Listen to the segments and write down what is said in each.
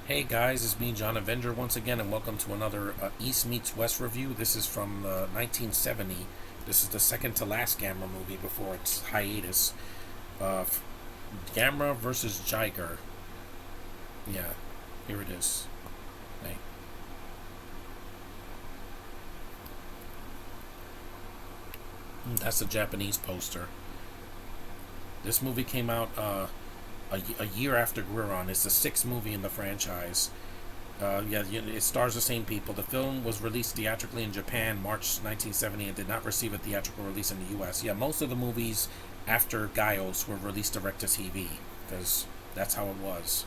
Hey guys, it's me, John Avenger, once again, and welcome to another East Meets West review. This is from 1970. This is the second to last Gamera movie before its hiatus. Uh, Gamera versus Jiger. Yeah, here it is. Hey. That's the Japanese poster. This movie came out a year after Guiron. It's the sixth movie in the franchise. It stars the same people. The film was released theatrically in Japan March 1970 and did not receive a theatrical release in the U.S. Yeah, most of the movies after Gaios were released direct to TV because that's how it was.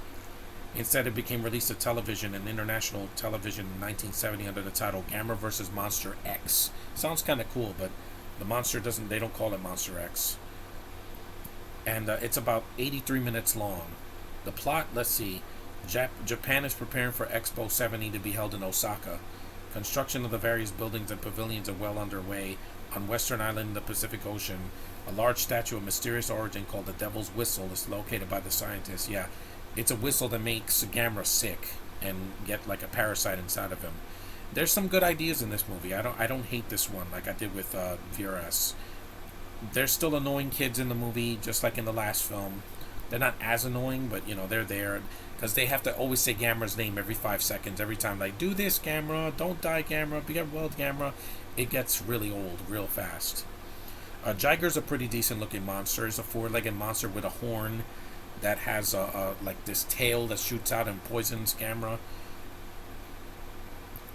Instead, it became released to television and international television in 1970 under the title Gamera vs. Monster X. Sounds kind of cool, but the monster doesn't. They don't call it Monster X. And it's about 83 minutes long. The plot, let's see. Japan is preparing for Expo 70 to be held in Osaka. Construction of the various buildings and pavilions are well underway. On Western Island in the Pacific Ocean, a large statue of mysterious origin called the Devil's Whistle is located by the scientists. Yeah, it's a whistle that makes Gamera sick and get like a parasite inside of him. There's some good ideas in this movie. I don't hate this one like I did with VRS. There's still annoying kids in the movie, just like in the last film. They're not as annoying, but they're there because they have to always say Gamera's name every 5 seconds. Every time, like, do this, Gamera, don't die, Gamera, be well, Gamera. It gets really old real fast. Jiger's a pretty decent looking monster. He's a four-legged monster with a horn that has like this tail that shoots out and poisons Gamera.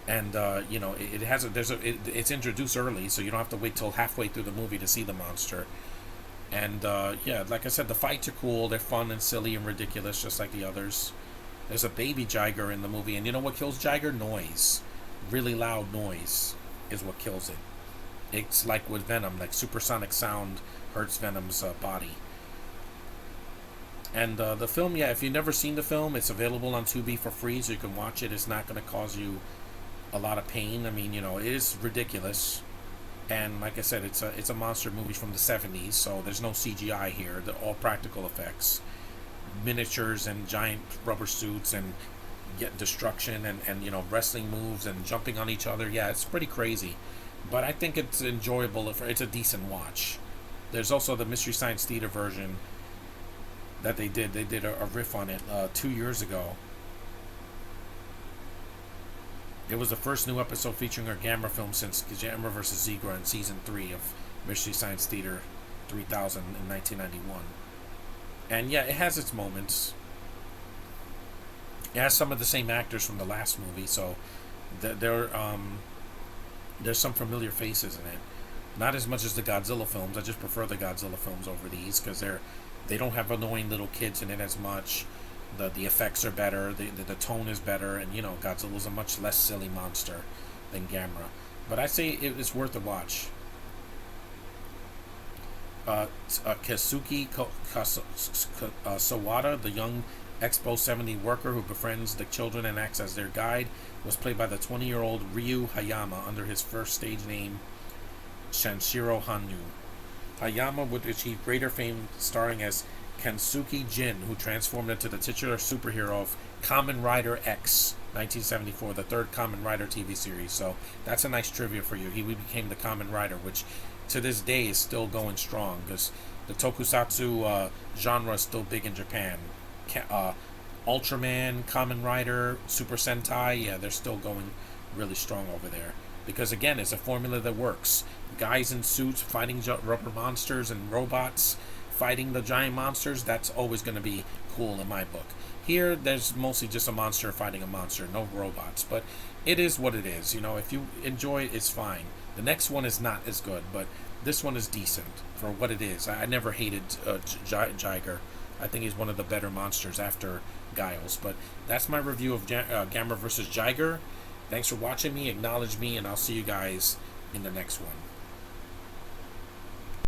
And it has it's introduced early, so you don't have to wait till halfway through the movie to see the monster. And like I said, the fights are cool. They're fun and silly and ridiculous, just like the others. There's a baby Jiger in the movie, and you know what kills Jiger? Noise. Really loud noise is what kills it. It's like with Venom, like supersonic sound hurts Venom's body. And the film, if you've never seen the film, it's available on Tubi for free, so you can watch it. It's not going to cause you a lot of pain. I mean, it is ridiculous. And like I said, it's a monster movie from the 70s, so there's no CGI here. They're all practical effects. Miniatures and giant rubber suits and destruction and wrestling moves and jumping on each other. Yeah, it's pretty crazy. But I think it's enjoyable. It's a decent watch. There's also the Mystery Science Theater version that they did. They did a riff on it 2 years ago. It was the first new episode featuring a Gamera film since Gamera vs. Jiger in Season 3 of Mystery Science Theater 3000 in 1991. And yeah, it has its moments. It has some of the same actors from the last movie, so there's some familiar faces in it. Not as much as the Godzilla films. I just prefer the Godzilla films over these because they don't have annoying little kids in it as much. The effects are better, the tone is better, and Godzilla's a much less silly monster than Gamera. But I say it's worth a watch. Keisuke Sawada, the young Expo 70 worker who befriends the children and acts as their guide, was played by the 20-year-old Ryu Hayama under his first stage name, Shanshiro Hanyu. Hayama would achieve greater fame starring as Kensuke Jin, who transformed into the titular superhero of Kamen Rider X 1974, the third Kamen Rider TV series. So that's a nice trivia for you. He became the Kamen Rider, which to this day is still going strong because the tokusatsu genre is still big in Japan. Ultraman, Kamen Rider, Super Sentai, yeah, they're still going really strong over there. Because again, it's a formula that works. Guys in suits fighting rubber monsters and robots fighting the giant monsters, that's always going to be cool in my book. Here, there's mostly just a monster fighting a monster, no robots. But it is what it is. If you enjoy it, it's fine. The next one is not as good, but this one is decent for what it is. I never hated Jiger. I think he's one of the better monsters after Gaios. But that's my review of Gamera vs. Jiger. Thanks for watching me, acknowledge me, and I'll see you guys in the next one.